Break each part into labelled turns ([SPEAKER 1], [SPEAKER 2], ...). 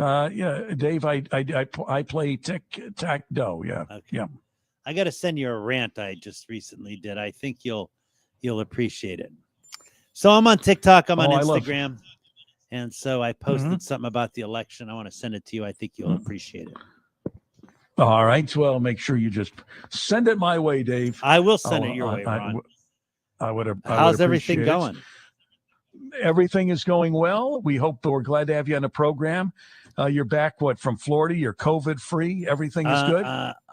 [SPEAKER 1] Yeah, Dave, I play tic-tac-toe. Yeah.
[SPEAKER 2] Okay.
[SPEAKER 1] Yeah.
[SPEAKER 2] I got to send you a rant I just recently did. I think you'll appreciate it. So I'm on TikTok, I'm on Instagram, and so I posted something about the election. I want to send it to you. I think you'll appreciate it.
[SPEAKER 1] All right. Well, make sure you just send it my way, Dave.
[SPEAKER 2] I will send it your way, Ron. How's everything going?
[SPEAKER 1] Everything is going well. We're glad to have you on the program. You're back, from Florida? You're COVID free. Everything is good.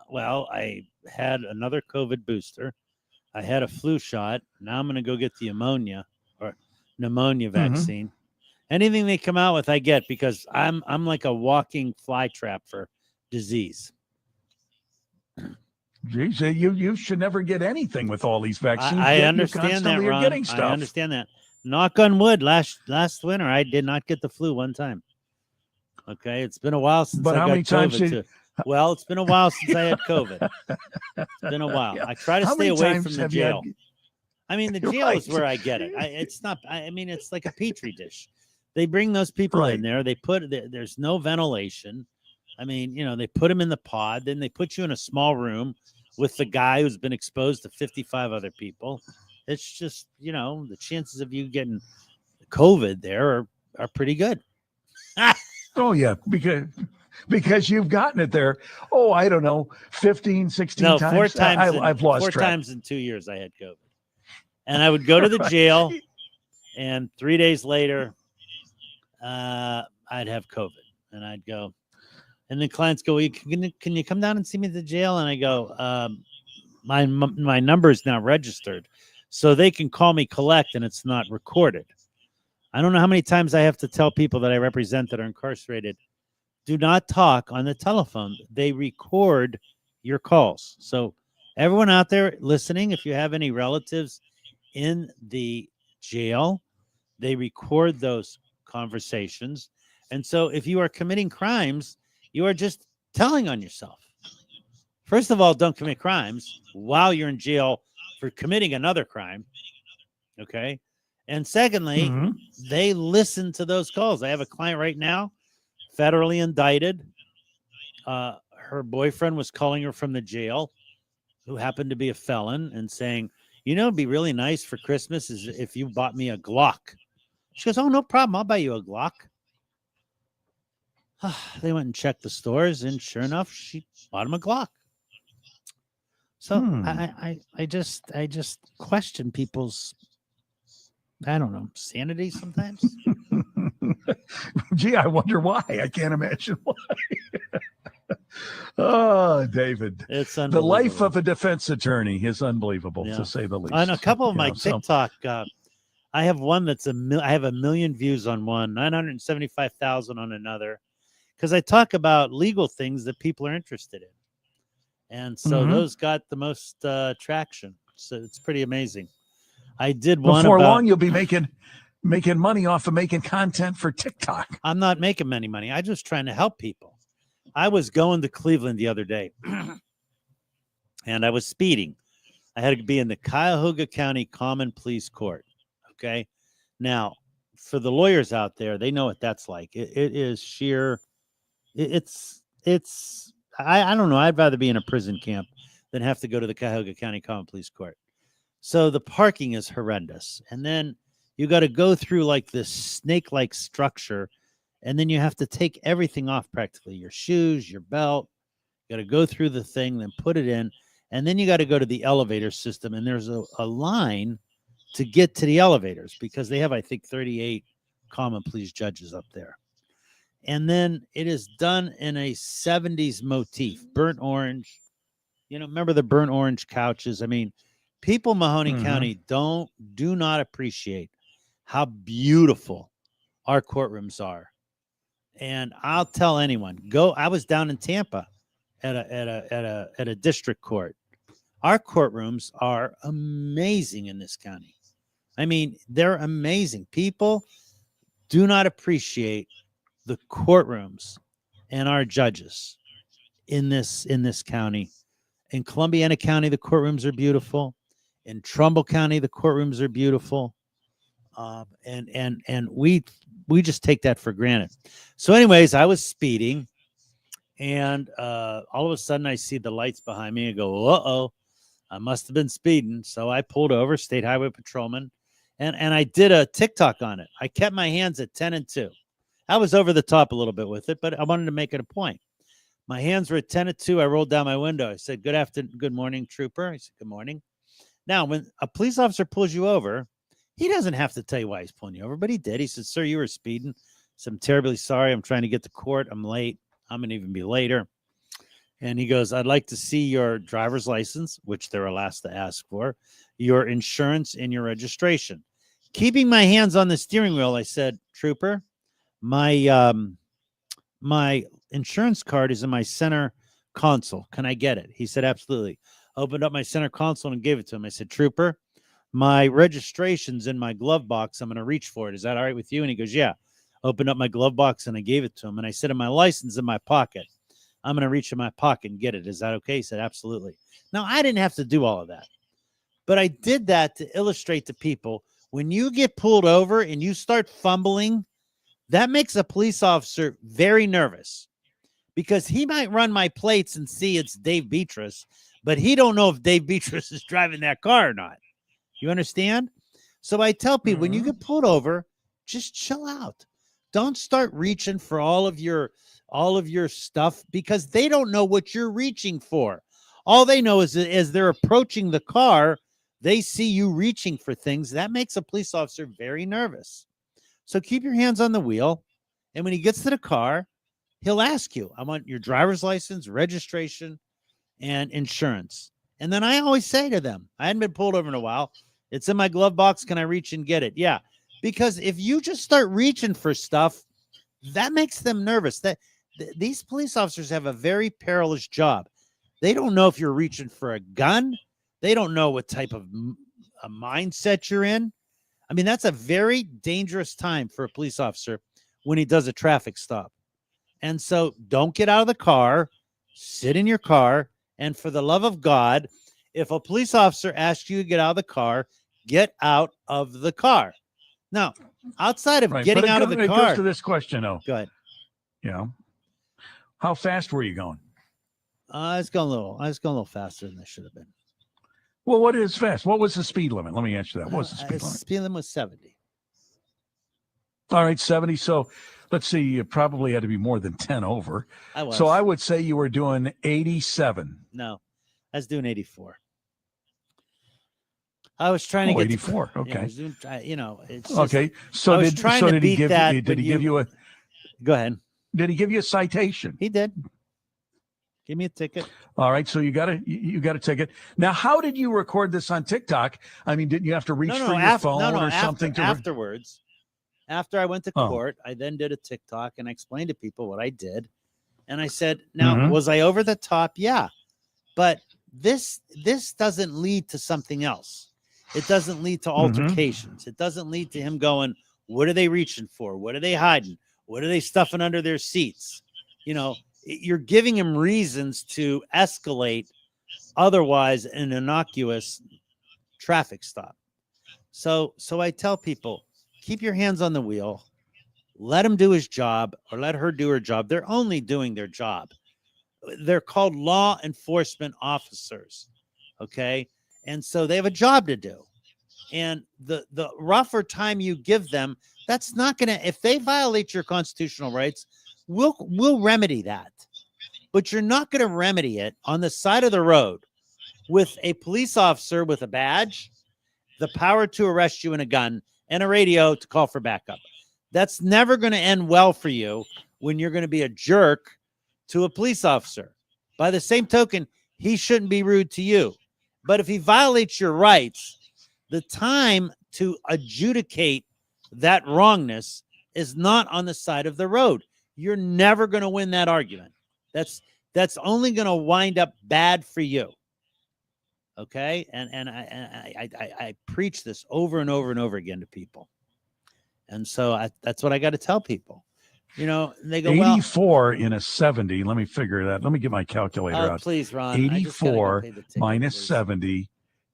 [SPEAKER 2] Well, I had another COVID booster. I had a flu shot. Now I'm going to go get the pneumonia vaccine. Anything they come out with, I get, because I'm like a walking fly trap for disease.
[SPEAKER 1] Geez, you should never get anything with all these vaccines.
[SPEAKER 2] I understand that, Ron. I understand that. Knock on wood. Last winter, I did not get the flu one time. Okay, it's been a while since I got COVID. Well, it's been a while since I had COVID. It's been a while. I try to stay away from the jail. I mean, the jail is where I get it. It's not. I mean, it's like a petri dish. They bring those people in there. There's no ventilation. I mean, they put them in the pod. Then they put you in a small room with the guy who's been exposed to 55 other people. It's just, the chances of you getting COVID there are pretty good.
[SPEAKER 1] Oh, yeah, because you've gotten it there. Oh, I don't know, 15, 16 times.
[SPEAKER 2] 4 times.
[SPEAKER 1] I've lost track.
[SPEAKER 2] 4 times in 2 years I had COVID. And I would go to the jail, and 3 days later, I'd have COVID. And I'd go, and the clients go, can you come down and see me at the jail? And I go, my number is now registered, so they can call me collect, and it's not recorded. I don't know how many times I have to tell people that I represent that are incarcerated, do not talk on the telephone. They record your calls. So everyone out there listening, if you have any relatives in the jail, they record those conversations. And so if you are committing crimes, you are just telling on yourself. First of all, don't commit crimes while you're in jail for committing another crime. Okay. And secondly, they listen to those calls. I have a client right now, federally indicted. Her boyfriend was calling her from the jail, who happened to be a felon, and saying, it'd be really nice for Christmas is if you bought me a Glock. She goes, oh, no problem. I'll buy you a Glock. They went and checked the stores, and sure enough, she bought him a Glock. So I just question people's, I don't know, sanity sometimes.
[SPEAKER 1] Gee, I wonder why. I can't imagine why. Oh, David.
[SPEAKER 2] It's
[SPEAKER 1] the life of a defense attorney is unbelievable, to say the least.
[SPEAKER 2] On a couple of my TikTok, I have one that's I have 1 million views on one, 975,000 on another, because I talk about legal things that people are interested in. And so those got the most traction. So it's pretty amazing. I did one
[SPEAKER 1] before long. You'll be making money off of making content for TikTok.
[SPEAKER 2] I'm not making any money. I'm just trying to help people. I was going to Cleveland the other day, and I was speeding. I had to be in the Cuyahoga County Common Pleas Court. Okay, now for the lawyers out there, they know what that's like. It is sheer. It's. I don't know. I'd rather be in a prison camp than have to go to the Cuyahoga County Common Pleas Court. So the parking is horrendous. And then you got to go through like this snake-like structure. And then you have to take everything off practically. Your shoes, your belt. You got to go through the thing, then put it in. And then you got to go to the elevator system. And there's a line to get to the elevators because they have, I think, 38 common pleas judges up there. And then it is done in a 70s motif, burnt orange. Remember the burnt orange couches? I mean, people in Mahoning County do not appreciate how beautiful our courtrooms are. And I'll tell anyone, go. I was down in Tampa at a district court. Our courtrooms are amazing in this county. I mean, they're amazing. People do not appreciate the courtrooms and our judges in this county. In Columbiana County, the courtrooms are beautiful. In Trumbull County, the courtrooms are beautiful. And we just take that for granted. So, anyways, I was speeding, and all of a sudden I see the lights behind me. I go, uh-oh, I must have been speeding. So I pulled over, state highway patrolman, and I did a TikTok on it. I kept my hands at 10 and 2. I was over the top a little bit with it, but I wanted to make it a point. My hands were at 10 and 2. I rolled down my window. I said, good morning, trooper. I said, good morning. Now, when a police officer pulls you over, he doesn't have to tell you why he's pulling you over, but he did. He said, sir, you were speeding. So I'm terribly sorry. I'm trying to get to court. I'm late. I'm going to even be later. And he goes, I'd like to see your driver's license, which they're last to ask for, your insurance, and your registration. Keeping my hands on the steering wheel, I said, trooper, my insurance card is in my center console. Can I get it? He said, absolutely. Opened up my center console and gave it to him. I said, trooper, my registration's in my glove box. I'm going to reach for it. Is that all right with you? And he goes, yeah. Opened up my glove box and I gave it to him. And I said, my license in my pocket. I'm going to reach in my pocket and get it. Is that okay? He said, absolutely. Now, I didn't have to do all of that, but I did that to illustrate to people, when you get pulled over and you start fumbling, that makes a police officer very nervous, because he might run my plates and see it's Dave Beatrice, but he don't know if Dave Beatrice is driving that car or not. You understand? So I tell people, when you get pulled over, just chill out. Don't start reaching for all of your stuff, because they don't know what you're reaching for. All they know is as they're approaching the car, they see you reaching for things. That makes a police officer very nervous. So keep your hands on the wheel. And when he gets to the car, he'll ask you, I want your driver's license, registration, and insurance. And then I always say to them, I hadn't been pulled over in a while. It's in my glove box. Can I reach and get it? Yeah. Because if you just start reaching for stuff, that makes them nervous. These police officers have a very perilous job. They don't know if you're reaching for a gun. They don't know what type of a mindset you're in. I mean, that's a very dangerous time for a police officer when he does a traffic stop. And so don't get out of the car, sit in your car. And for the love of God, if a police officer asks you to get out of the car, get out of the car. Now, outside of getting out of the car. It
[SPEAKER 1] goes to this question, though.
[SPEAKER 2] Go ahead.
[SPEAKER 1] How fast were you going?
[SPEAKER 2] I was going a little faster than I should have been.
[SPEAKER 1] Well, what is fast? What was the speed limit? Let me answer that. What was the speed limit?
[SPEAKER 2] Speed limit was 70.
[SPEAKER 1] All right, 70. So let's see, you probably had to be more than 10 over.
[SPEAKER 2] I was.
[SPEAKER 1] So I would say you were doing 87.
[SPEAKER 2] No, I was doing 84. I was trying to get
[SPEAKER 1] 84. Okay.
[SPEAKER 2] Yeah, I was doing, it's just,
[SPEAKER 1] okay. So did he give you a?
[SPEAKER 2] Go ahead.
[SPEAKER 1] Did he give you a citation?
[SPEAKER 2] He did. Give me a ticket.
[SPEAKER 1] All right. So you got a ticket. Now, how did you record this on TikTok? I mean, didn't you have to reach for your phone or something?
[SPEAKER 2] Afterwards, after I went to court, I then did a TikTok and I explained to people what I did. And I said, now, was I over the top? Yeah. But this doesn't lead to something else. It doesn't lead to altercations. It doesn't lead to him going, what are they reaching for? What are they hiding? What are they stuffing under their seats? You're giving him reasons to escalate otherwise an innocuous traffic stop. So I tell people, keep your hands on the wheel, let him do his job or let her do her job. They're only doing their job. They're called law enforcement officers. Okay. And so they have a job to do. And the rougher time you give them, that's not going to, if they violate your constitutional rights, we'll remedy that. But you're not going to remedy it on the side of the road with a police officer with a badge, the power to arrest you, and a gun, and a radio to call for backup. That's never going to end well for you when you're going to be a jerk to a police officer. By the same token, he shouldn't be rude to you. But if he violates your rights, the time to adjudicate that wrongness is not on the side of the road. You're never going to win that argument. That's only going to wind up bad for you. Okay. And I preach this over and over and over again to people. And so that's what I got to tell people. They go,
[SPEAKER 1] 84 in a 70. Let me figure that. Let me get my calculator out.
[SPEAKER 2] Please, Ron.
[SPEAKER 1] 84 minus 70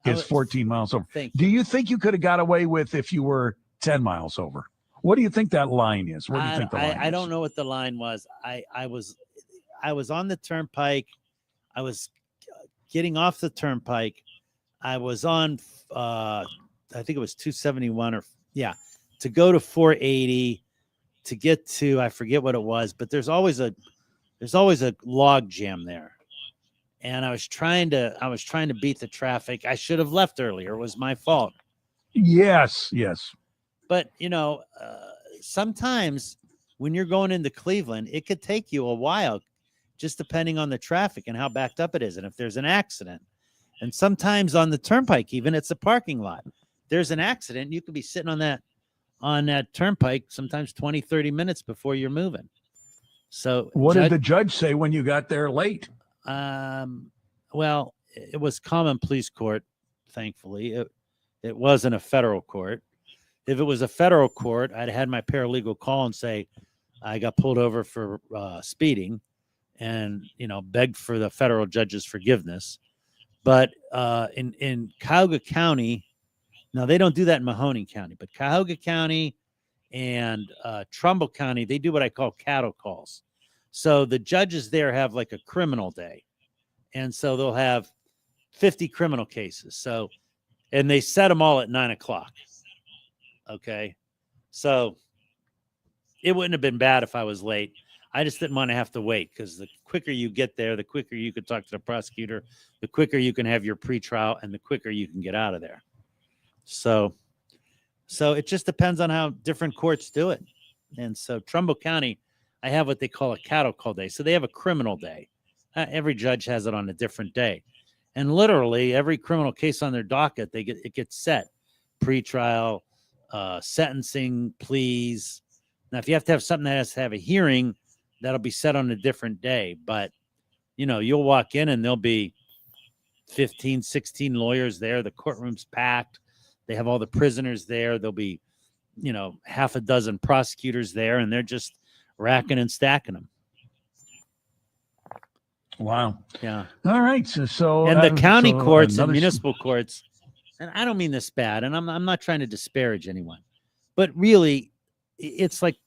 [SPEAKER 1] is 14 miles over. Do you think you could have got away with, if you were 10 miles over. What do you think that line is? What do you think the line is?
[SPEAKER 2] I don't know what the line was. I was on the turnpike. I was getting off the turnpike. I was on, I think it was 271 to go to 480 to get to, I forget what it was, but there's always a log jam there. And I was trying to beat the traffic. I should have left earlier. It was my fault.
[SPEAKER 1] Yes.
[SPEAKER 2] But, sometimes when you're going into Cleveland, it could take you a while, just depending on the traffic and how backed up it is. And if there's an accident, and sometimes on the turnpike, even it's a parking lot, there's an accident. You could be sitting on that turnpike sometimes 20, 30 minutes before you're moving. So
[SPEAKER 1] what did the judge say when you got there late?
[SPEAKER 2] Well, it was common pleas court. Thankfully, it wasn't a federal court. If it was a federal court, I'd had my paralegal call and say, I got pulled over for speeding and, begged for the federal judge's forgiveness. But in Cuyahoga County, now they don't do that in Mahoning County, but Cuyahoga County and Trumbull County, they do what I call cattle calls. So the judges there have like a criminal day. And so they'll have 50 criminal cases. So, and they set them all at 9:00. Okay. So it wouldn't have been bad if I was late. I just didn't want to have to wait, because the quicker you get there, the quicker you could talk to the prosecutor, the quicker you can have your pretrial, and the quicker you can get out of there. So it just depends on how different courts do it. And so Trumbull County, I have what they call a cattle call day. So they have a criminal day. Every judge has it on a different day. And literally every criminal case on their docket, it gets set. Pretrial, sentencing, pleas. Now, if you have to have something that has to have a hearing, that'll be set on a different day. But, you'll walk in and there'll be 15, 16 lawyers there. The courtroom's packed. They have all the prisoners there. There'll be, half a dozen prosecutors there, and they're just racking and stacking them.
[SPEAKER 1] Wow.
[SPEAKER 2] Yeah.
[SPEAKER 1] All right. So
[SPEAKER 2] and the county courts and municipal courts, and I don't mean this bad, and I'm not trying to disparage anyone, but really, it's like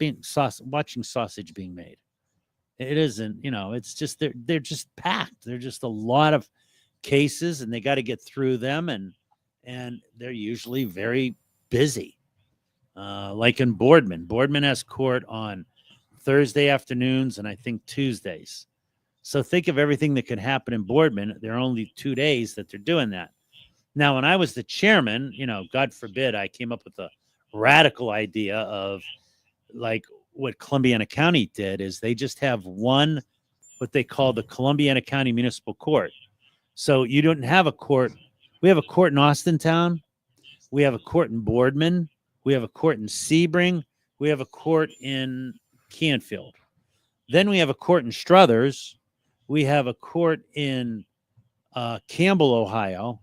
[SPEAKER 2] watching sausage being made. It isn't, it's just they're just packed. They're just a lot of cases, and they got to get through them, and they're usually very busy. Like in Boardman. Boardman has court on Thursday afternoons and I think Tuesdays. So think of everything that could happen in Boardman. There are only 2 days that they're doing that. Now, when I was the chairman, God forbid, I came up with a radical idea of like what Columbiana County did is they just have one, what they call the Columbiana County Municipal Court. So you don't have a court. We have a court in Austintown. We have a court in Boardman. We have a court in Sebring. We have a court in Canfield. Then we have a court in Struthers. We have a court in Campbell, Ohio.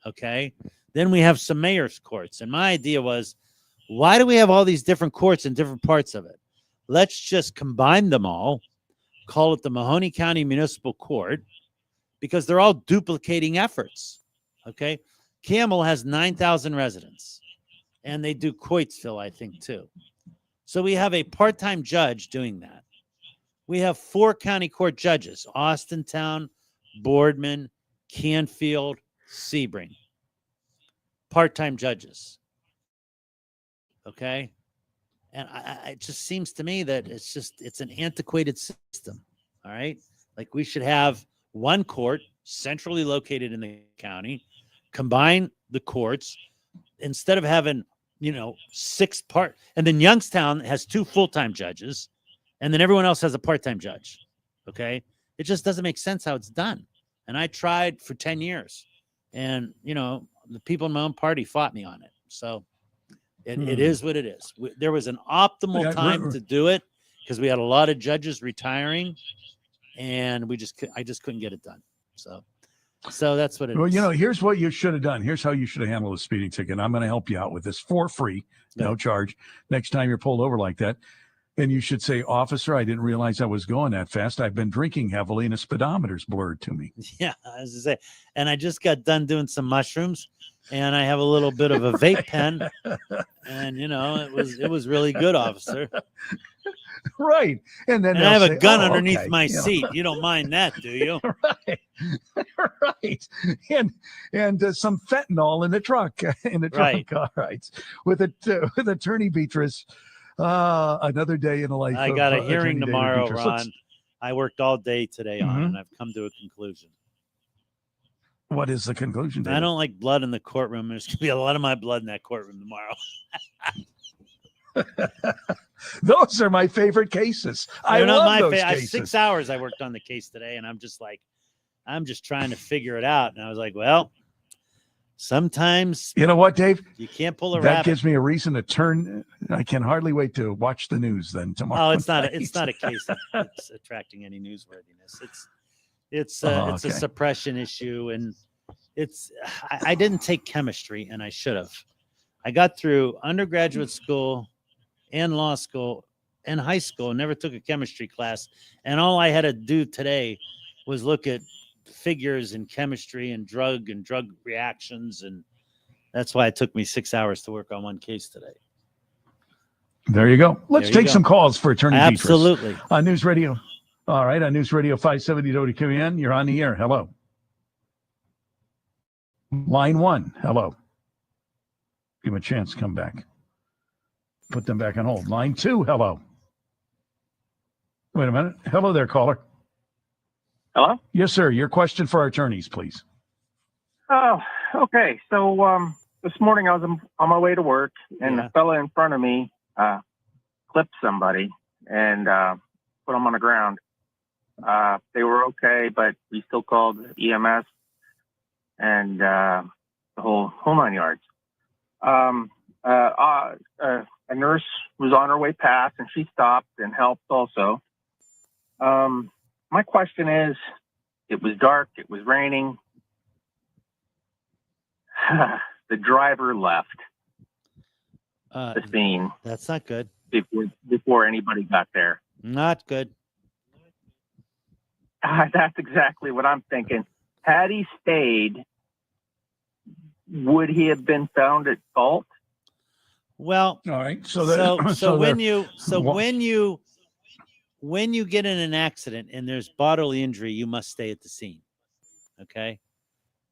[SPEAKER 2] Okay. Then we have some mayor's courts. And my idea was, why do we have all these different courts in different parts of it? Let's just combine them all, call it the Mahoning County Municipal Court, because they're all duplicating efforts. Okay. Campbell has 9,000 residents, and they do Coatesville, I think, too. So we have a part-time judge doing that. We have 4 county court judges: Austintown, Boardman, Canfield, Sebring. Part-time judges. Okay. And it just seems to me that it's an antiquated system. All right. Like we should have one court centrally located in the county, combine the courts instead of having, 6 part. And then Youngstown has 2 full-time judges, and then everyone else has a part-time judge. Okay. It just doesn't make sense how it's done. And I tried for 10 years, and, the people in my own party fought me on it. So it is what it is. There was an optimal time to do it because we had a lot of judges retiring, and I just couldn't get it done. So that's what it is.
[SPEAKER 1] Well, here's what you should have done. Here's how you should have handled a speeding ticket. I'm going to help you out with this for free, no charge. Next time you're pulled over like that, And you should say, officer, I didn't realize I was going that fast. I've been drinking heavily and a speedometer's blurred to me.
[SPEAKER 2] Yeah, as I say, and I just got done doing some mushrooms, and I have a little bit of a vape pen, and it was really good, officer.
[SPEAKER 1] Right. And then
[SPEAKER 2] And I have a
[SPEAKER 1] say,
[SPEAKER 2] gun
[SPEAKER 1] "Oh,
[SPEAKER 2] underneath
[SPEAKER 1] okay,"
[SPEAKER 2] my
[SPEAKER 1] you know.
[SPEAKER 2] seat. You don't mind that, do you?
[SPEAKER 1] Right. Right. And some fentanyl in the truck. In the
[SPEAKER 2] Right.
[SPEAKER 1] trunk. All right. With Attorney Beatrice. Another day in the life
[SPEAKER 2] I
[SPEAKER 1] of
[SPEAKER 2] got a
[SPEAKER 1] Attorney
[SPEAKER 2] hearing
[SPEAKER 1] David
[SPEAKER 2] tomorrow,
[SPEAKER 1] Beatrice.
[SPEAKER 2] Ron. I worked all day today on it,
[SPEAKER 1] Mhm.
[SPEAKER 2] and I've come to a conclusion.
[SPEAKER 1] What is the conclusion, David?
[SPEAKER 2] I don't like blood in the courtroom. There's going to be a lot of my blood in that courtroom tomorrow.
[SPEAKER 1] Those are my favorite cases. I
[SPEAKER 2] They're not
[SPEAKER 1] love
[SPEAKER 2] my
[SPEAKER 1] those
[SPEAKER 2] favorite.
[SPEAKER 1] cases.
[SPEAKER 2] 6 hours I worked on the case today, and I'm just trying to figure it out. And I was like, well, sometimes
[SPEAKER 1] You know what, Dave?
[SPEAKER 2] you can't pull a
[SPEAKER 1] That
[SPEAKER 2] rabbit.
[SPEAKER 1] gives me a reason to turn. I can hardly wait to watch the news then tomorrow.
[SPEAKER 2] Oh, it's not
[SPEAKER 1] night.
[SPEAKER 2] a case that's attracting any newsworthiness. It's
[SPEAKER 1] Oh,
[SPEAKER 2] a
[SPEAKER 1] okay.
[SPEAKER 2] suppression issue, and I didn't take chemistry, and I should have. I got through undergraduate school and law school and high school, and never took a chemistry class. And all I had to do today was look at figures and chemistry and drug reactions, and that's why it took me 6 hours to work on one case today.
[SPEAKER 1] There you go. Let's
[SPEAKER 2] There you
[SPEAKER 1] take
[SPEAKER 2] go.
[SPEAKER 1] some calls for Attorney Beatrice.
[SPEAKER 2] Absolutely.
[SPEAKER 1] On News Radio. All right. On News Radio 570 WQN, you're on the air. Hello. Line 1. Hello. Give him a chance to come back. Put them back on hold. Line 2. Hello. Wait a minute. Hello there, caller.
[SPEAKER 3] Hello?
[SPEAKER 1] Yes, sir. Your question for our attorneys, please.
[SPEAKER 3] Oh, okay. So this morning I was on my way to work, and
[SPEAKER 2] Yeah.
[SPEAKER 3] the fella in front of me clipped somebody and put them on the ground. They were okay, but we still called EMS and the whole 9 yards. A nurse was on her way past, and she stopped and helped also. My question is, it was dark, it was raining. The driver left the scene
[SPEAKER 2] That's not good.
[SPEAKER 3] before anybody got there.
[SPEAKER 2] Not good.
[SPEAKER 3] That's exactly what I'm thinking. Had he stayed, would he have been found at fault?
[SPEAKER 2] Well,
[SPEAKER 1] All right.
[SPEAKER 2] when you get in an accident and there's bodily injury, you must stay at the scene. Okay.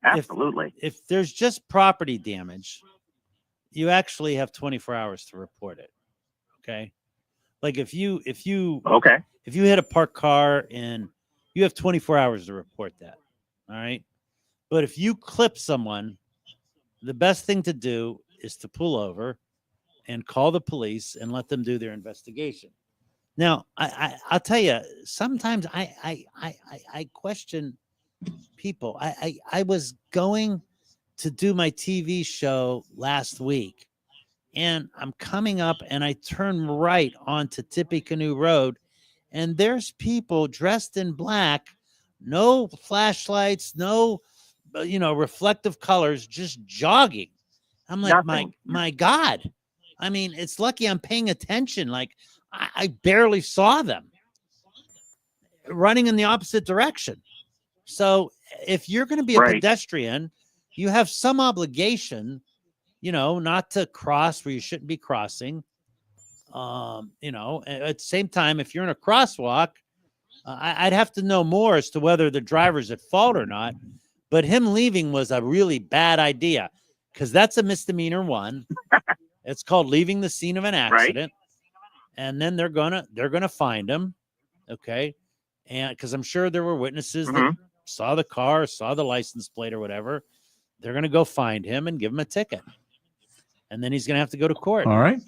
[SPEAKER 3] Absolutely.
[SPEAKER 2] If there's just property damage, you actually have 24 hours to report it. Okay. Like if you
[SPEAKER 3] Okay.
[SPEAKER 2] hit a parked car, and you have 24 hours to report that. All right. But if you clip someone, the best thing to do is to pull over and call the police and let them do their investigation. Now, I'll tell you, sometimes I question people. I was going to do my TV show last week, and I'm coming up, and I turn right onto Tippecanoe Road, and there's people dressed in black, no flashlights, no reflective colors, just jogging. I'm like,
[SPEAKER 3] Nothing.
[SPEAKER 2] my God. I mean, it's lucky I'm paying attention. Like, I barely saw them running in the opposite direction. So if you're going to be a
[SPEAKER 3] Right.
[SPEAKER 2] pedestrian, you have some obligation, not to cross where you shouldn't be crossing. At the same time, if you're in a crosswalk, I'd have to know more as to whether the driver's at fault or not. But him leaving was a really bad idea, because that's a misdemeanor 1. It's called leaving the scene of an accident. And then they're gonna find him. Okay. And because I'm sure there were witnesses that saw the car, saw the license plate or whatever. They're gonna go find him and give him a ticket. And then he's gonna have to go to court.
[SPEAKER 1] All right.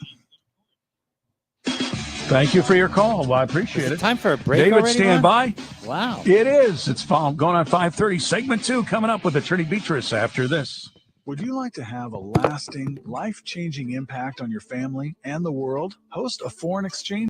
[SPEAKER 1] Thank you for your call. Well, I appreciate it.
[SPEAKER 2] Time for a break.
[SPEAKER 1] David,
[SPEAKER 2] already,
[SPEAKER 1] stand
[SPEAKER 2] Ron?
[SPEAKER 1] by.
[SPEAKER 2] Wow.
[SPEAKER 1] It is. It's going on 5:30. Segment 2 coming up with Attorney Beatrice after this.
[SPEAKER 4] Would you like to have a lasting, life-changing impact on your family and the world? Host a foreign exchange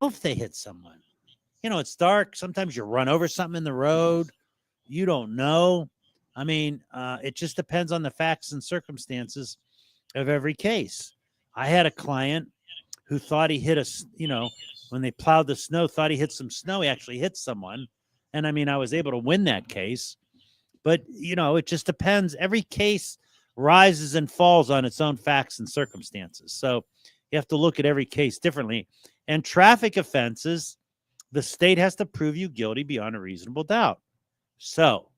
[SPEAKER 2] if they hit someone. It's dark. Sometimes you run over something in the road. You don't know. I mean, it just depends on the facts and circumstances of every case. I had a client who thought he hit when they plowed the snow, thought he hit some snow. He actually hit someone. And I mean, I was able to win that case. But, it just depends. Every case rises and falls on its own facts and circumstances. So you have to look at every case differently. And traffic offenses, the state has to prove you guilty beyond a reasonable doubt. So,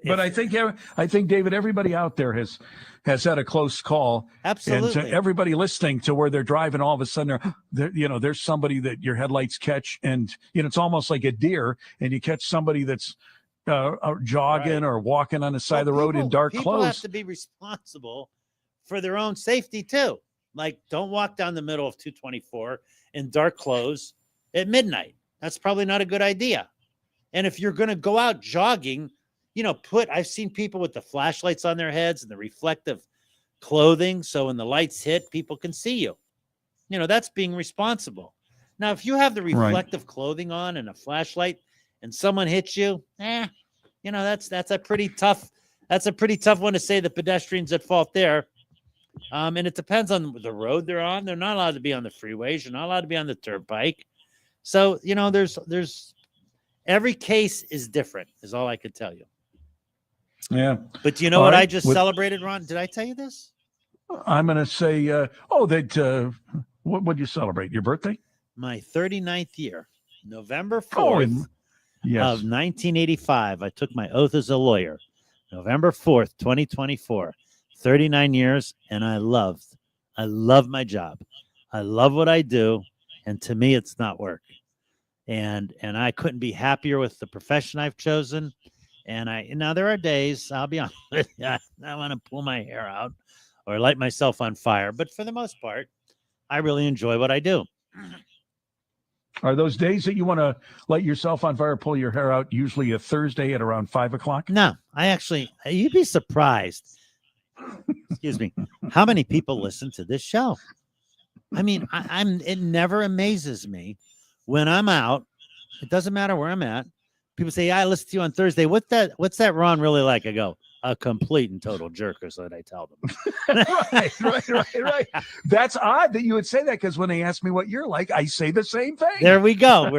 [SPEAKER 1] but I think David, everybody out there has had a close call.
[SPEAKER 2] Absolutely.
[SPEAKER 1] And everybody listening to where they're driving, all of a sudden, there's somebody that your headlights catch, and it's almost like a deer, and you catch somebody that's jogging
[SPEAKER 2] Right.
[SPEAKER 1] or walking on the side of the road in dark
[SPEAKER 2] people
[SPEAKER 1] clothes.
[SPEAKER 2] have to be responsible for their own safety too. Like, don't walk down the middle of 224 in dark clothes at midnight. That's probably not a good idea. And if you're going to go out jogging, I've seen people with the flashlights on their heads and the reflective clothing. So when the lights hit, people can see you. That's being responsible. Now, if you have the reflective clothing on and a flashlight and someone hits you, that's a pretty tough one to say the pedestrian's at fault there. And it depends on the road they're on. They're not allowed to be on the freeways. You're not allowed to be on the turnpike. So, there's every case is different, is all I could tell you.
[SPEAKER 1] Yeah.
[SPEAKER 2] But do you know
[SPEAKER 1] All
[SPEAKER 2] what
[SPEAKER 1] right.
[SPEAKER 2] I just celebrated, Ron? Did I tell you this?
[SPEAKER 1] I'm going to say, what would you celebrate? Your birthday?
[SPEAKER 2] My 39th year, November 4th
[SPEAKER 1] Oh, yes.
[SPEAKER 2] of 1985. I took my oath as a lawyer, November 4th, 2024. 39 years, and I love my job. I love what I do, and to me, it's not work. And I couldn't be happier with the profession I've chosen. And now there are days, I'll be honest with you, I want to pull my hair out or light myself on fire. But for the most part, I really enjoy what I do.
[SPEAKER 1] Are those days that you want to light yourself on fire, pull your hair out, usually a Thursday at around 5:00?
[SPEAKER 2] No, you'd be surprised. Excuse me. How many people listen to this show? I mean, it never amazes me when I'm out. It doesn't matter where I'm at. People say, I listen to you on Thursday. What's that Ron really like? I go, a complete and total jerk, is what I tell them.
[SPEAKER 1] Right. That's odd that you would say that, because when they ask me what you're like, I say the same thing.
[SPEAKER 2] There we go.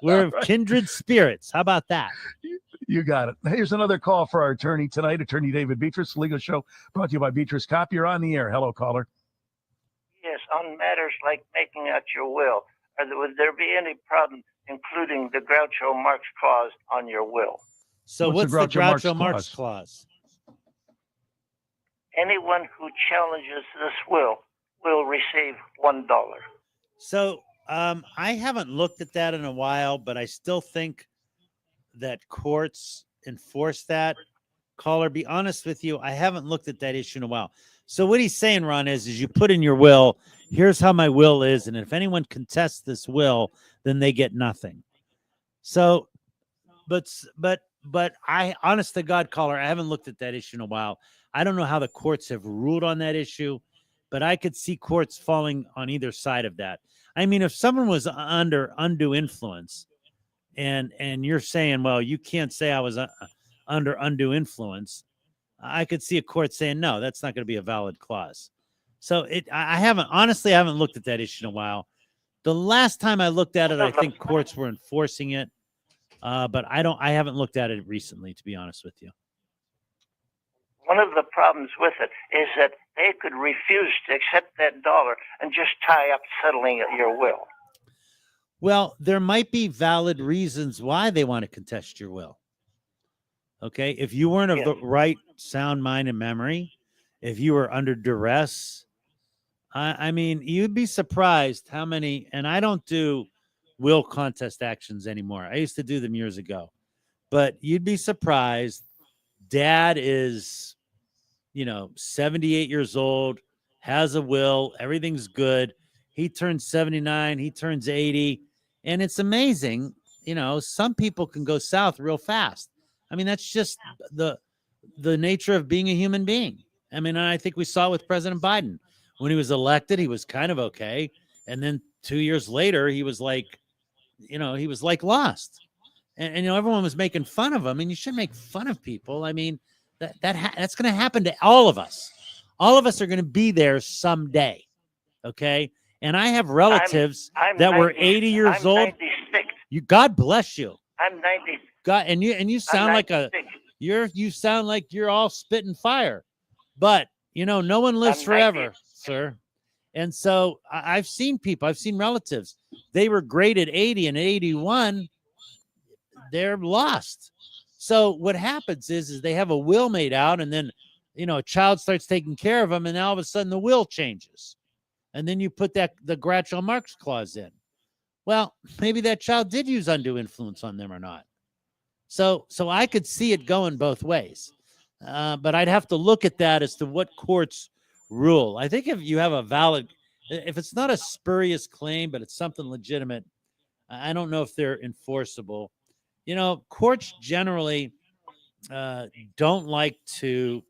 [SPEAKER 2] We're kindred spirits. How about that?
[SPEAKER 1] You got it. Here's another call for our attorney tonight, Attorney David Beatrice, Legal Show, brought to you by Beatrice Cop. You're on the air. Hello, caller.
[SPEAKER 5] Yes, on matters like making out your will, would there be any problem including the Groucho Marx clause on your will?
[SPEAKER 2] So what's the Groucho Marx clause?
[SPEAKER 5] Anyone who challenges this will receive $1.
[SPEAKER 2] So I haven't looked at that in a while, but I still think that courts enforce that. Caller, be honest with you, I haven't looked at that issue in a while. So what he's saying, Ron, is you put in your will, here's how my will is, and if anyone contests this will, then they get nothing. So, but I, honest to God, caller, I haven't looked at that issue in a while. I don't know how the courts have ruled on that issue, but I could see courts falling on either side of that. I mean, if someone was under undue influence, and you're saying, well, you can't say I was under undue influence, I could see a court saying, no, that's not going to be a valid clause. So I haven't looked at that issue in a while. The last time I looked at it, I think courts were enforcing it. But I haven't looked at it recently, to be honest with you.
[SPEAKER 5] One of the problems with it is that they could refuse to accept that $1 and just tie up settling your will.
[SPEAKER 2] Well, there might be valid reasons why they want to contest your will. Okay. If you weren't of the right sound mind and memory, if you were under duress, I mean, you'd be surprised how many, and I don't do will contest actions anymore. I used to do them years ago, but you'd be surprised. Dad is, 78 years old, has a will, everything's good. He turns 79, he turns 80, and it's amazing. Some people can go south real fast. I mean, that's just the nature of being a human being. I mean, I think we saw it with President Biden. When he was elected, he was kind of okay. And then 2 years later, he was like, he was like lost. And everyone was making fun of him. And you should make fun of people. I mean, that's going to happen to all of us. All of us are going to be there someday. Okay. And I have relatives that were 80 years
[SPEAKER 5] I'm
[SPEAKER 2] old.
[SPEAKER 5] 96.
[SPEAKER 2] God bless you.
[SPEAKER 5] I'm 90.
[SPEAKER 2] God, and you sound like you sound like you're all spitting fire, but no one lives
[SPEAKER 5] I'm
[SPEAKER 2] forever,
[SPEAKER 5] 90.
[SPEAKER 2] sir. And so I've seen relatives. They were great at 80 and at 81, they're lost. So what happens is they have a will made out, and then a child starts taking care of them, and all of a sudden the will changes, and then you put the Groucho Marx clause in. Well, maybe that child did use undue influence on them or not. So I could see it going both ways, but I'd have to look at that as to what courts rule. I think if you have if it's not a spurious claim, but it's something legitimate, I don't know if they're enforceable. Courts generally don't like to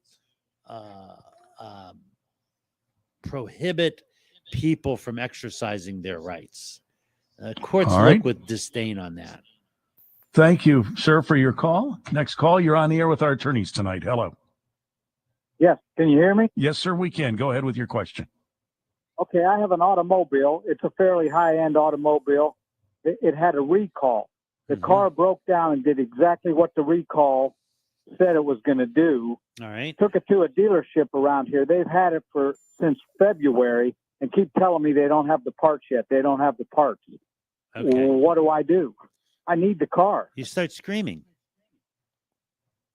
[SPEAKER 2] prohibit people from exercising their rights. Courts
[SPEAKER 1] All right.
[SPEAKER 2] look with disdain on that.
[SPEAKER 1] Thank you, sir, for your call. Next call, you're on the air with our attorneys tonight. Hello.
[SPEAKER 6] Yes. Can you hear me?
[SPEAKER 1] Yes, sir, we can. Go ahead with your question.
[SPEAKER 6] Okay. I have an automobile. It's a fairly high-end automobile. It had a recall. The car broke down and did exactly what the recall said it was going to do.
[SPEAKER 2] All right.
[SPEAKER 6] Took it to a dealership around here. They've had it since February and keep telling me they don't have the parts yet. They don't have the parts.
[SPEAKER 2] Okay.
[SPEAKER 6] What do I do? I need the car.
[SPEAKER 2] You start screaming.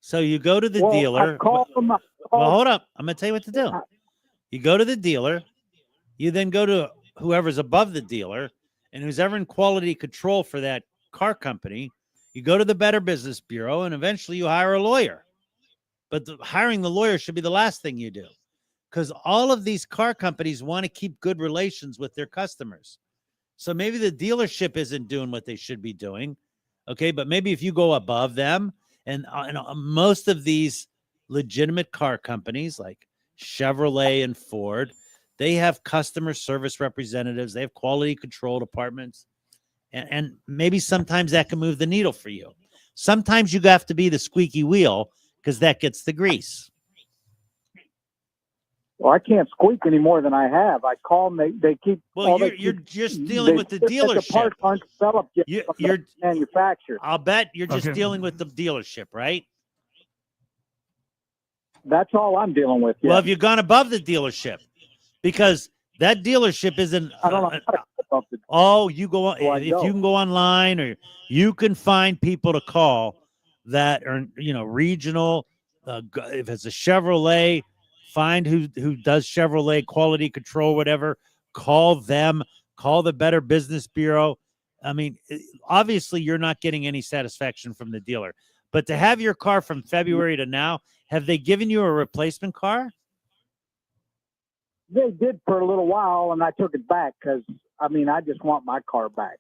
[SPEAKER 2] So you go to the dealer.
[SPEAKER 6] I called them.
[SPEAKER 2] Well, hold up. I'm going to tell you what to do. You go to the dealer. You then go to whoever's above the dealer and who's ever in quality control for that car company. You go to the Better Business Bureau, and eventually you hire a lawyer. But hiring the lawyer should be the last thing you do, because all of these car companies want to keep good relations with their customers. So maybe the dealership isn't doing what they should be doing. Okay. But maybe if you go above them, and most of these legitimate car companies like Chevrolet and Ford, they have customer service representatives. They have quality control departments. And maybe sometimes that can move the needle for you. Sometimes you have to be the squeaky wheel because that gets the grease.
[SPEAKER 6] Well, I can't squeak any more than I have. I call them. They keep.
[SPEAKER 2] Well, you're just dealing with the dealership.
[SPEAKER 6] The parts aren't developed yet.
[SPEAKER 2] You're
[SPEAKER 6] manufactured.
[SPEAKER 2] I'll bet you're just dealing with the dealership, right?
[SPEAKER 6] That's all I'm dealing with.
[SPEAKER 2] Well, have you gone above the dealership? Because that dealership isn't.
[SPEAKER 6] I don't know. How to go above the,
[SPEAKER 2] oh, you go on.
[SPEAKER 6] I
[SPEAKER 2] If
[SPEAKER 6] go.
[SPEAKER 2] you can go online, or you can find people to call that are regional. If it's a Chevrolet, find who does Chevrolet quality control, whatever. Call them. Call the Better Business Bureau. I mean, obviously, you're not getting any satisfaction from the dealer. But to have your car from February to now, have they given you a replacement car?
[SPEAKER 6] They did for a little while, and I took it back because, I just want my car back.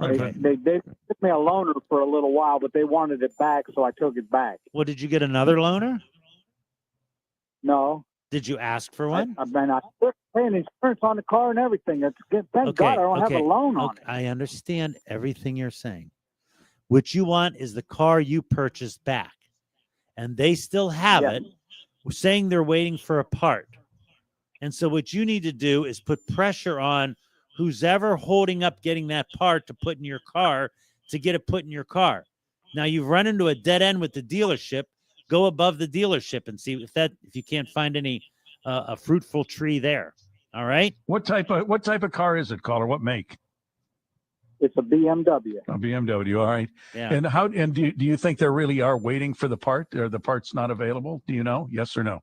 [SPEAKER 1] Okay.
[SPEAKER 6] They took me a loaner for a little while, but they wanted it back, so I took it back.
[SPEAKER 2] Well, did you get another loaner?
[SPEAKER 6] No.
[SPEAKER 2] Did you ask for one?
[SPEAKER 6] I was paying insurance on the car and everything. It's good. Thank God I don't have a loan on it.
[SPEAKER 2] I understand everything you're saying. What you want is the car you purchased back, and they still have it, saying they're waiting for a part. And so what you need to do is put pressure on who's ever holding up getting that part to put in your car to get it put in your car. Now you've run into a dead end with the dealership. Go above the dealership and see if you can't find any a fruitful tree there. All right.
[SPEAKER 1] What type of car is it, caller? What make?
[SPEAKER 6] It's a BMW.
[SPEAKER 1] A BMW. All right.
[SPEAKER 2] Yeah.
[SPEAKER 1] And do you think they really are waiting for the part, or the part's not available? Do you know? Yes or no?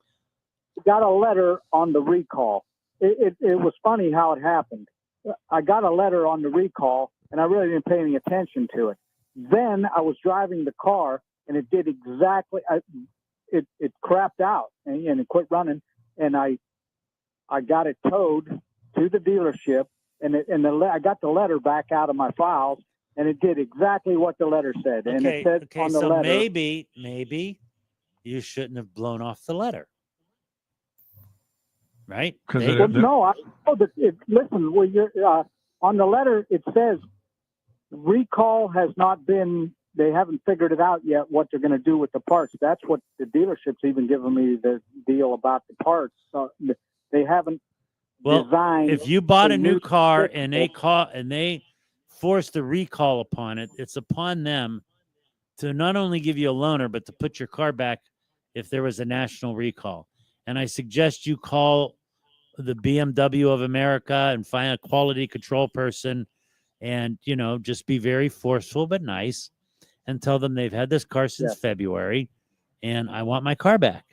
[SPEAKER 6] Got a letter on the recall. It was funny how it happened. I got a letter on the recall, and I really didn't pay any attention to it. Then I was driving the car, and it did exactly. It crapped out and it quit running, and I got it towed to the dealership, and I got the letter back out of my files, and it did exactly what the letter said. And it said on the
[SPEAKER 2] so
[SPEAKER 6] letter,
[SPEAKER 2] maybe you shouldn't have blown off the letter. Right?
[SPEAKER 1] Because
[SPEAKER 6] no, I know that. Listen, on the letter, it says recall has not been, they haven't figured it out yet what they're going to do with the parts. That's what the dealership's even giving me the deal about the parts. They haven't designed.
[SPEAKER 2] If you bought a new car
[SPEAKER 6] system.
[SPEAKER 2] and they forced a recall upon it, it's upon them to not only give you a loaner, but to put your car back if there was a national recall. And I suggest you call the BMW of America and find a quality control person and, just be very forceful but nice and tell them they've had this car since February and I want my car back.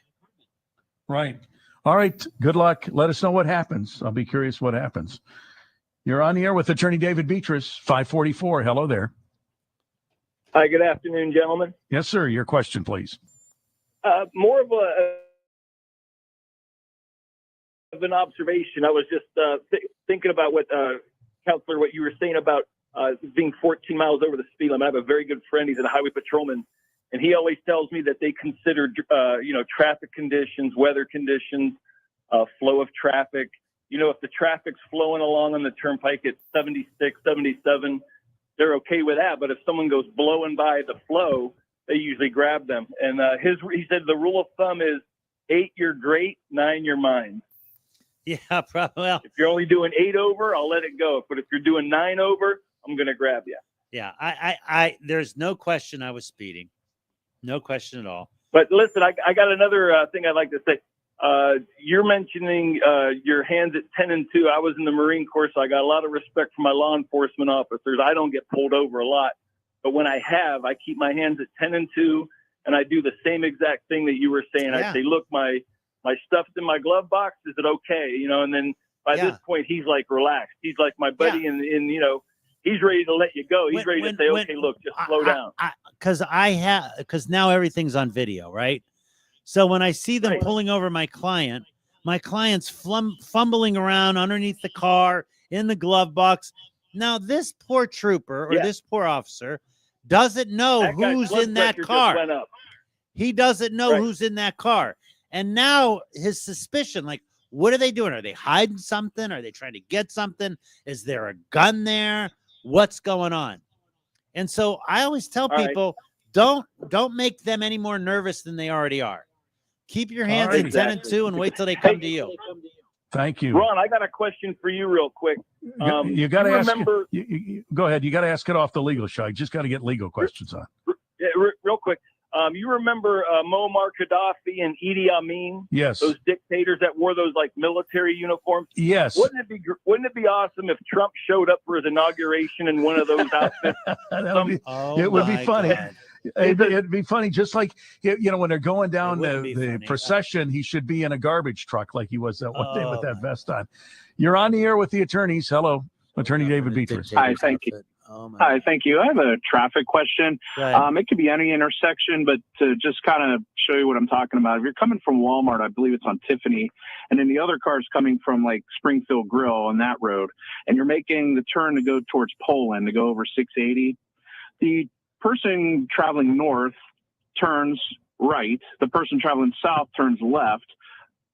[SPEAKER 1] Right. All right. Good luck. Let us know what happens. I'll be curious what happens. You're on the air with Attorney David Beatrice, 544. Hello there.
[SPEAKER 7] Hi, good afternoon, gentlemen.
[SPEAKER 1] Yes, sir. Your question, please.
[SPEAKER 7] More of an observation. I was just thinking about what, Counselor, what you were saying about being 14 miles over the speed limit. I have a very good friend. He's a highway patrolman, and he always tells me that they consider, traffic conditions, weather conditions, flow of traffic. If the traffic's flowing along on the turnpike at 76, 77, they're okay with that. But if someone goes blowing by the flow, they usually grab them. And he said the rule of thumb is 8, you're great, 9, you're mine.
[SPEAKER 2] Yeah, probably. Well,
[SPEAKER 7] if you're only doing 8 over, I'll let it go. But if you're doing 9 over, I'm going to grab you.
[SPEAKER 2] Yeah, I there's no question I was speeding. No question at all.
[SPEAKER 7] But listen, I got another thing I'd like to say. You're mentioning your hands at 10 and 2. I was in the Marine Corps, so I got a lot of respect for my law enforcement officers. I don't get pulled over a lot. But when I keep my hands at 10 and 2, and I do the same exact thing that you were saying.
[SPEAKER 2] Yeah.
[SPEAKER 7] I say, look, my stuff's in my glove box. Is it okay? And then by this point, he's like relaxed. He's like my buddy, and he's ready to let you go. He's ready to say, okay, look, just slow down.
[SPEAKER 2] Because now everything's on video, right? So when I see them pulling over my client's fumbling around underneath the car in the glove box. Now this poor trooper or this poor officer doesn't know who's in that car. He doesn't know who's in that car. And now his suspicion, like, what are they doing? Are they hiding something? Are they trying to get something? Is there a gun there? What's going on? And so I always tell people, don't make them any more nervous than they already are. Keep your hands at 10 and 2 and wait till they come to you.
[SPEAKER 1] Thank you.
[SPEAKER 7] Ron, I got a question for you real quick.
[SPEAKER 1] You got to ask. Go ahead. You got to ask it off the legal show. You just got to get legal questions on.
[SPEAKER 7] Yeah, real quick. You remember Muammar Gaddafi and Idi Amin?
[SPEAKER 1] Yes.
[SPEAKER 7] Those dictators that wore those like military uniforms?
[SPEAKER 1] Yes.
[SPEAKER 7] Wouldn't it be awesome if Trump showed up for his inauguration in one of those outfits?
[SPEAKER 1] It would be funny. It'd be funny, just like when they're going down the procession, he should be in a garbage truck like he was that one day with that vest on. You're on the air with the attorneys. Hello, Attorney David Beatrice.
[SPEAKER 8] Hi, thank you. Hi, thank you. I have a traffic question. It could be any intersection, but to just kind of show you what I'm talking about. If you're coming from Walmart, I believe it's on Tiffany, and then the other car's coming from like Springfield Grill on that road, and you're making the turn to go towards Poland to go over 680, the person traveling north turns right. The person traveling south turns left.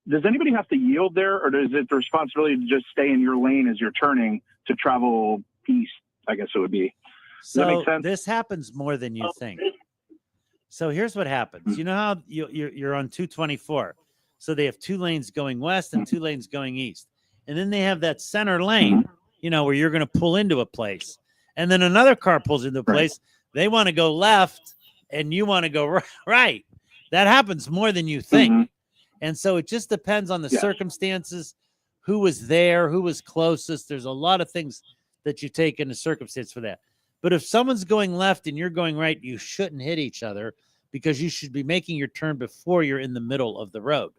[SPEAKER 8] Does anybody have to yield there, or is it the responsibility to just stay in your lane as you're turning to travel east? I guess it would be. Does that make sense?
[SPEAKER 2] This happens more than you think. So here's what happens. You know how you're on 224. So they have 2 lanes going west and 2 lanes going east. And then they have that center lane, where you're going to pull into a place. And then another car pulls into a place. They want to go left and you want to go right. That happens more than you think. And so it just depends on the circumstances, who was there, who was closest. There's a lot of things that you take into circumstance for that. But if someone's going left and you're going right, you shouldn't hit each other because you should be making your turn before you're in the middle of the road.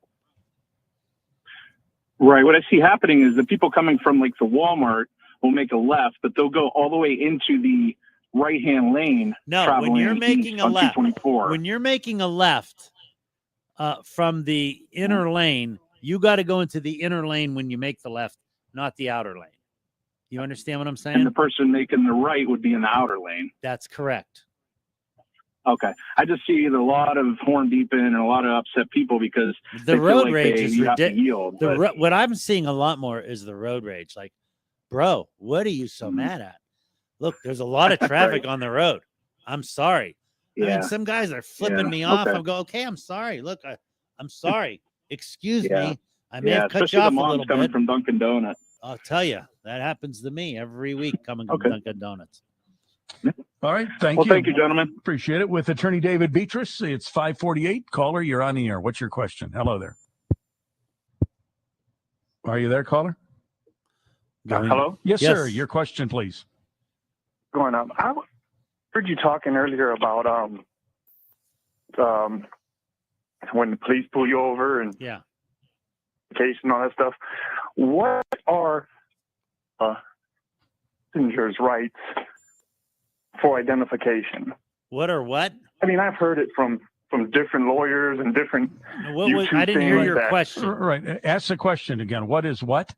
[SPEAKER 8] Right. What I see happening is the people coming from like the Walmart will make a left, but they'll go all the way into the right-hand lane.
[SPEAKER 2] No, when you're making a left, from the inner lane, you got to go into the inner lane when you make the left, not the outer lane. You understand what I'm saying?
[SPEAKER 8] And the person making the right would be in the outer lane.
[SPEAKER 2] That's correct.
[SPEAKER 8] Okay. I just see a lot of horn beeping and a lot of upset people because
[SPEAKER 2] the road rage is
[SPEAKER 8] ridiculous.
[SPEAKER 2] what I'm seeing a lot more is the road rage. Like bro, what are you so mad at? Look, there's a lot of traffic on the road. I'm sorry. I mean, some guys are flipping me off. I go, okay, I'm sorry. Look, I'm sorry. Excuse me. I may have cut you off a little bit.
[SPEAKER 8] From Dunkin' Donuts.
[SPEAKER 2] I'll tell you, that happens to me every week coming from Dunkin' Donuts.
[SPEAKER 1] All right. Thank you.
[SPEAKER 8] Thank you, gentlemen.
[SPEAKER 1] Appreciate it. With Attorney David Beatrice, it's 5:48. Caller, you're on the air. What's your question? Hello there. Are you there, caller?
[SPEAKER 9] Hello?
[SPEAKER 1] Yes, sir. Your question, please.
[SPEAKER 9] Going on. I heard you talking earlier about when the police pull you over and case and all that stuff. What are passengers' rights for identification?
[SPEAKER 2] What or what?
[SPEAKER 9] I mean, I've heard it from different lawyers and different.
[SPEAKER 2] I didn't hear your question.
[SPEAKER 1] Right. Ask the question again. What is what?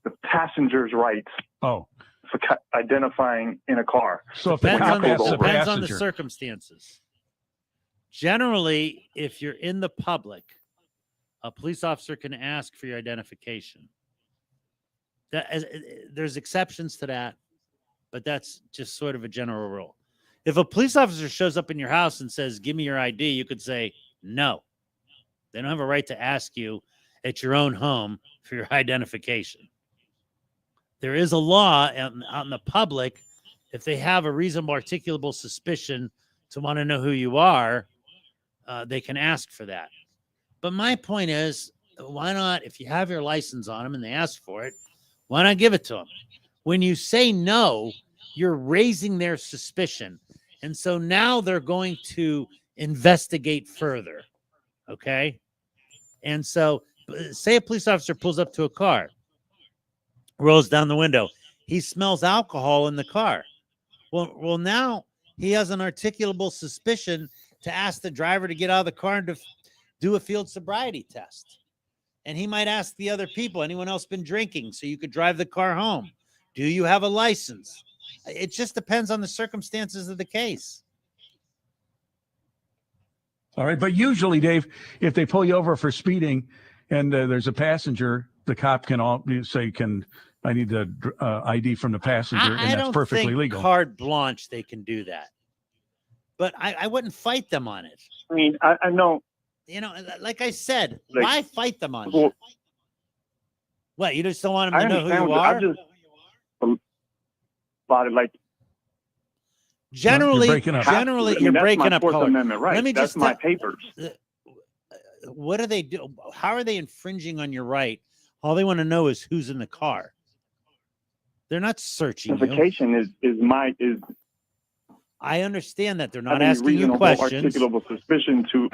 [SPEAKER 9] The passengers' rights.
[SPEAKER 1] Oh.
[SPEAKER 9] For identifying in a car.
[SPEAKER 1] So
[SPEAKER 2] depends on the circumstances. Generally, if you're in the public, a police officer can ask for your identification. There's exceptions to that, but that's just sort of a general rule. If a police officer shows up in your house and says, give me your ID, you could say no. They don't have a right to ask you at your own home for your identification. There is a law out in the public. If they have a reasonable articulable suspicion to want to know who you are, they can ask for that. But my point is, why not, if you have your license on them and they ask for it, why not give it to them? When you say no, you're raising their suspicion. And so now they're going to investigate further. Okay? And so say a police officer pulls up to a car, rolls down the window. He smells alcohol in the car. Well, now he has an articulable suspicion to ask the driver to get out of the car and to do a field sobriety test. And he might ask the other people, anyone else been drinking so you could drive the car home? Do you have a license? It just depends on the circumstances of the case.
[SPEAKER 1] All right. But usually, Dave, if they pull you over for speeding and there's a passenger, the cop can say, I need the ID from the passenger, and that's perfectly legal.
[SPEAKER 2] Carte blanche, they can do that. But I wouldn't fight them on it.
[SPEAKER 9] I mean, I know.
[SPEAKER 2] You know, like I said, why fight them on it? What, you just don't want them to know who you are?
[SPEAKER 9] I just thought it like.
[SPEAKER 2] Generally, you're breaking up.
[SPEAKER 9] Fourth Amendment right.
[SPEAKER 2] Let me
[SPEAKER 9] that's my papers.
[SPEAKER 2] What do they do? How are they infringing on your right? All they want to know is who's in the car. They're not searching you.
[SPEAKER 9] Identification is.
[SPEAKER 2] I understand that they're not asking you questions.
[SPEAKER 9] Articulable suspicion to.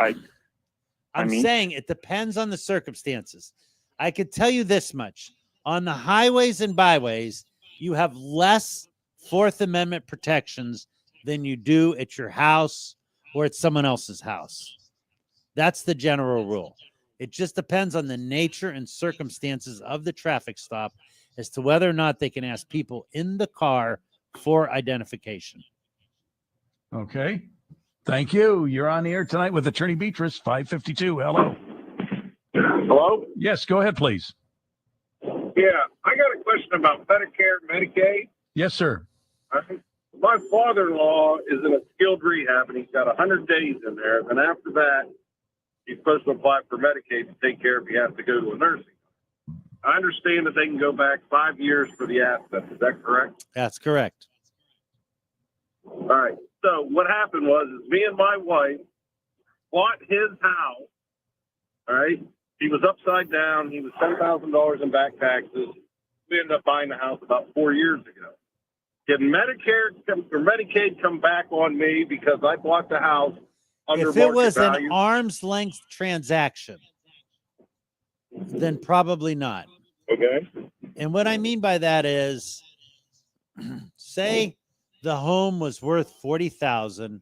[SPEAKER 2] I'm saying it depends on the circumstances. I could tell you this much: on the highways and byways, you have less Fourth Amendment protections than you do at your house or at someone else's house. That's the general rule. It just depends on the nature and circumstances of the traffic stop as to whether or not they can ask people in the car for identification.
[SPEAKER 1] Okay. Thank you. You're on the air tonight with Attorney Beatrice, 552. Hello.
[SPEAKER 10] Hello?
[SPEAKER 1] Yes, go ahead, please.
[SPEAKER 10] Yeah, I got a question about Medicare, Medicaid.
[SPEAKER 1] Yes, sir.
[SPEAKER 10] My father-in-law is in a skilled rehab, and he's got 100 days in there. And after that, he's supposed to apply for Medicaid to take care if he has to go to a nursing home. I understand that they can go back 5 years for the assets. Is that correct?
[SPEAKER 2] That's correct.
[SPEAKER 10] All right. So what happened was me and my wife bought his house. All right. He was upside down. He was $10,000 in back taxes. We ended up buying the house about 4 years ago. Did Medicare or Medicaid come back on me because I bought the house under market value?
[SPEAKER 2] If it was an arm's length transaction, then probably not.
[SPEAKER 10] Okay.
[SPEAKER 2] And what I mean by that is, say the home was worth $40,000,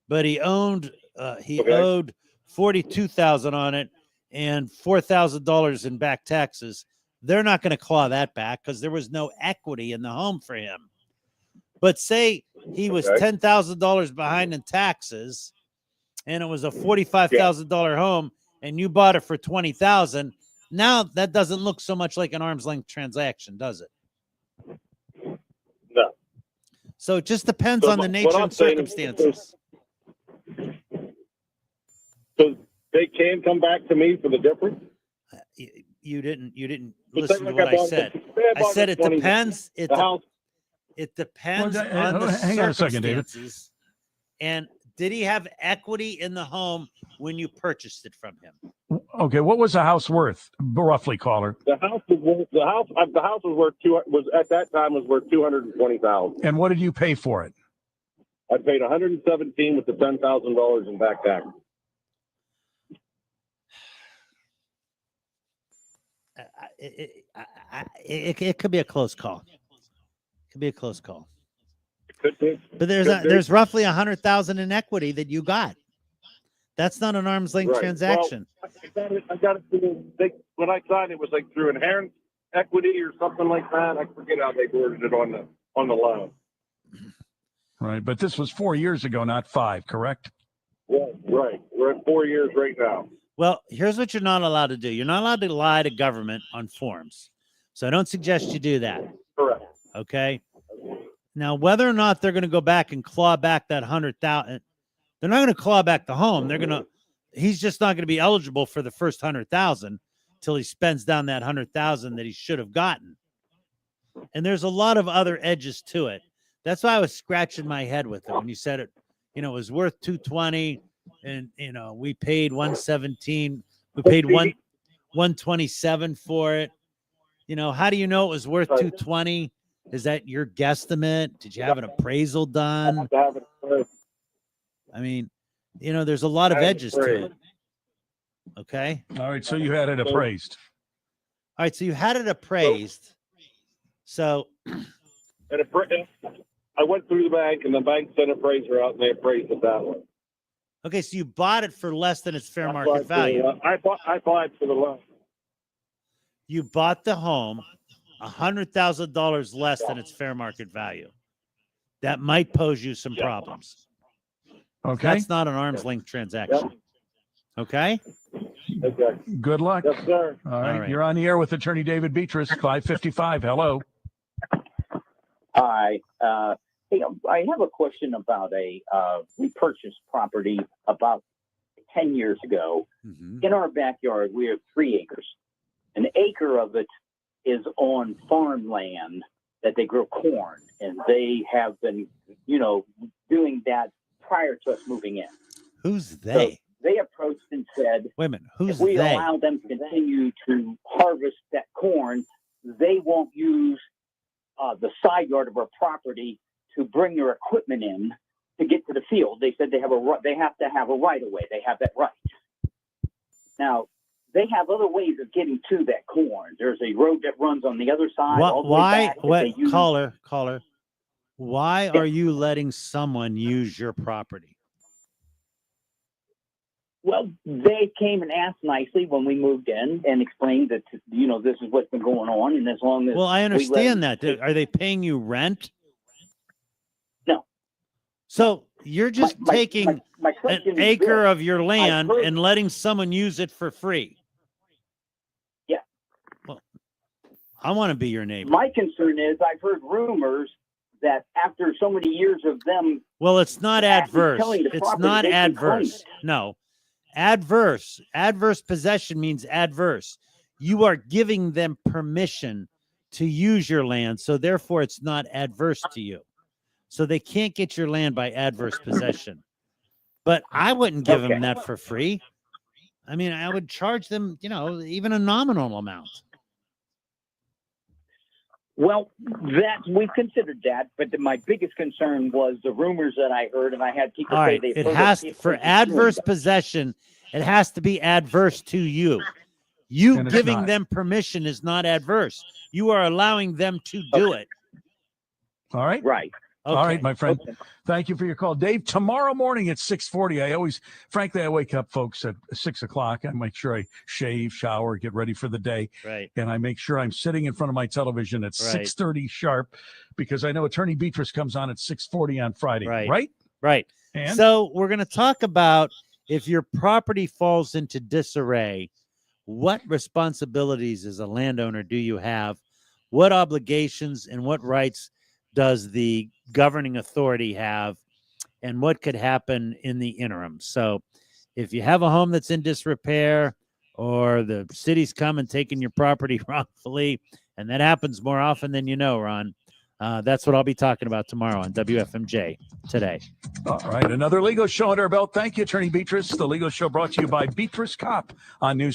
[SPEAKER 2] but he owed $42,000 on it and $4,000 in back taxes. They're not going to claw that back because there was no equity in the home for him. But say he was $10,000 behind in taxes, and it was a $45,000 home, and you bought it for $20,000. now that doesn't look so much like an arm's length transaction, does it?
[SPEAKER 10] No.
[SPEAKER 2] So it just depends on the nature and circumstances.
[SPEAKER 10] So they can come back to me for the difference?
[SPEAKER 2] You didn't listen to what I said. I said it depends. It depends on the
[SPEAKER 1] hang on a second, David.
[SPEAKER 2] circumstances. And did he have equity in the home when you purchased it from him?
[SPEAKER 1] Okay, what was the house worth, roughly, caller?
[SPEAKER 10] The house was worth at that time was worth $220,000.
[SPEAKER 1] And what did you pay for it?
[SPEAKER 10] I paid $117 with the $10,000 in back tax.
[SPEAKER 2] It could be a close call. It could be a close call.
[SPEAKER 10] It could be.
[SPEAKER 2] But there's roughly 100,000 in equity that you got. That's not an arm's length transaction.
[SPEAKER 10] Well, I got it through, when I signed it was like through inherent equity or something like that. I forget how they worded it on the loan.
[SPEAKER 1] Right, but this was 4 years ago, not 5, correct?
[SPEAKER 10] Yeah, right. We're at 4 years right now.
[SPEAKER 2] Well, here's what you're not allowed to do. You're not allowed to lie to government on forms. So I don't suggest you do that.
[SPEAKER 10] Correct.
[SPEAKER 2] Okay. Now, whether or not they're going to go back and claw back that 100,000, they're not going to claw back the home. He's just not going to be eligible for the first 100,000 till he spends down that 100,000 that he should have gotten. And there's a lot of other edges to it. That's why I was scratching my head with it when you said it. It was worth 220. And we paid 117. We paid 127 for it. How do you know it was worth 220? Is that your guesstimate? Did you have an appraisal done? I mean, there's a lot of edges to it. Okay.
[SPEAKER 1] All right. So you had it appraised.
[SPEAKER 2] All right. So you had it appraised. So
[SPEAKER 10] I went through the bank, and the bank sent an appraiser out, and they appraised it that way.
[SPEAKER 2] Okay, so you bought it for less than its fair market value.
[SPEAKER 10] I applied for the loan.
[SPEAKER 2] You bought the home $100,000 less than its fair market value. That might pose you some problems.
[SPEAKER 1] Okay.
[SPEAKER 2] That's not an arm's length transaction. Okay?
[SPEAKER 10] Okay.
[SPEAKER 1] Good luck.
[SPEAKER 10] Yes, sir.
[SPEAKER 1] All right. You're on the air with Attorney David Beatrice, 555. Hello.
[SPEAKER 11] Hi. Hey, I have a question about we purchased property about 10 years ago. Mm-hmm. In our backyard, we have 3 acres. An acre of it is on farmland that they grow corn, and they have been, doing that prior to us moving in.
[SPEAKER 2] Who's they?
[SPEAKER 11] So they approached and said,
[SPEAKER 2] wait a minute, who's
[SPEAKER 11] if we
[SPEAKER 2] they?
[SPEAKER 11] allow them to continue to harvest that corn, they won't use the side yard of our property to bring their equipment in to get to the field. They said they have to have a right of way. They have that right. Now, they have other ways of getting to that corn. There's a road that runs on the other side.
[SPEAKER 2] Caller, why are you letting someone use your property?
[SPEAKER 11] Well, they came and asked nicely when we moved in and explained that, this is what's been going on. And as long as
[SPEAKER 2] I understand that. Are they paying you rent?
[SPEAKER 11] No.
[SPEAKER 2] So you're just taking an acre of your land and letting someone use it for free.
[SPEAKER 11] Yeah.
[SPEAKER 2] Well, I want to be your neighbor.
[SPEAKER 11] My concern is I've heard rumors that after so many years of them.
[SPEAKER 2] Well, it's not adverse. It's not adverse. No. Adverse possession means adverse. You are giving them permission to use your land, so therefore it's not adverse to you. So they can't get your land by adverse possession. But I wouldn't give them that for free. I mean, I would charge them, even a nominal amount.
[SPEAKER 11] Well, we've considered that, but my biggest concern was the rumors that I heard, and I had people say they.
[SPEAKER 2] It has for adverse possession. It has to be adverse to you. You giving them permission is not adverse. You are allowing them to do it.
[SPEAKER 1] All right.
[SPEAKER 11] Right.
[SPEAKER 1] Okay. All right, my friend. Okay. Thank you for your call. Dave, tomorrow morning at 6:40, I wake up, folks, at 6 o'clock. I make sure I shave, shower, get ready for the day.
[SPEAKER 2] Right.
[SPEAKER 1] And I make sure I'm sitting in front of my television at 6:30 sharp, because I know Attorney Beatrice comes on at 6:40 on Friday. Right?
[SPEAKER 2] Right.
[SPEAKER 1] And
[SPEAKER 2] so we're going to talk about if your property falls into disarray, what responsibilities as a landowner do you have? What obligations and what rights does the governing authority have? And what could happen in the interim? So if you have a home that's in disrepair, or the city's come and taken your property wrongfully, and that happens more often than you know, Ron, that's what I'll be talking about tomorrow on WFMJ Today.
[SPEAKER 1] All right, another legal show under our belt. Thank you, Attorney Beatrice. The legal show brought to you by Beatrice Cop on News.